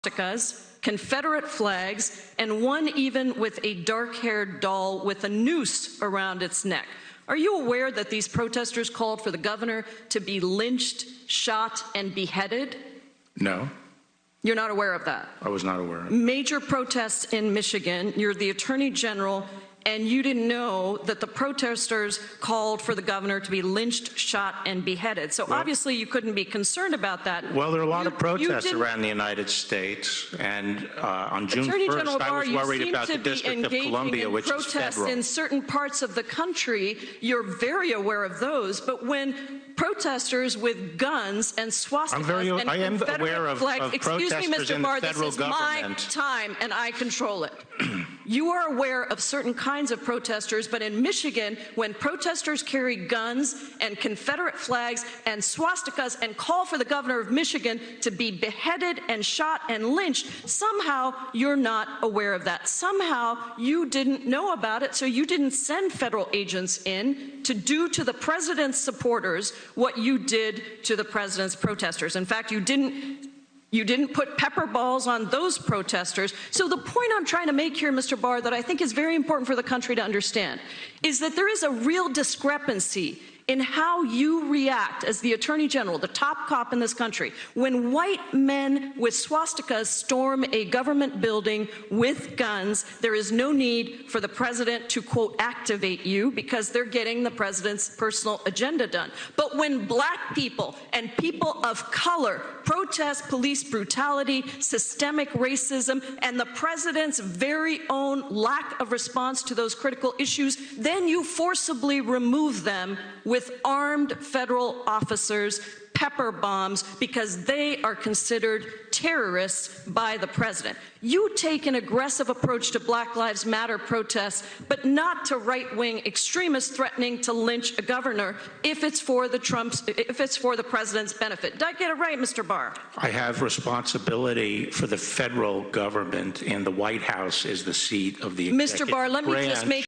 swastikas, Confederate flags, and one even with a dark-haired doll with a noose around its neck. Are you aware that these protesters called for the governor to be lynched, shot, and beheaded? No. You're not aware of that? I was not aware of it. Major protests in Michigan. You're the Attorney General, and you didn't know that the protesters called for the governor to be lynched, shot, and beheaded. So obviously you couldn't be concerned about that. Well, there are a lot of protests around the United States, and on June 1st, I was worried about the District of Columbia, which is federal. In certain parts of the country, you're very aware of those, but when protesters with guns and swastikas and Confederate flags, excuse me, Mr. Barr, this is my time and I control it. You are aware of certain kinds of protesters, but in Michigan, when protesters carry guns and Confederate flags and swastikas and call for the governor of Michigan to be beheaded and shot and lynched, somehow you're not aware of that. Somehow you didn't know about it, so you didn't send federal agents in to do to the president's supporters what you did to the president's protesters. In fact, you didn't put pepper balls on those protesters. So the point I'm trying to make here, Mr. Barr, that I think is very important for the country to understand, is that there is a real discrepancy in how you react as the Attorney General, the top cop in this country, when white men with swastikas storm a government building with guns. There is no need for the president to, quote, activate you because they're getting the president's personal agenda done. But when black people and people of color protest police brutality, systemic racism, and the president's very own lack of response to those critical issues, then you forcibly remove them with armed federal officers, pepper bombs, because they are considered terrorists by the president. You take an aggressive approach to Black Lives Matter protests, but not to right-wing extremists threatening to lynch a governor if it's for the president's benefit. Did I get it right, Mr. Barr? I have responsibility for the federal government, and the White House is the seat of the executive branch. Mr. Barr, let me just make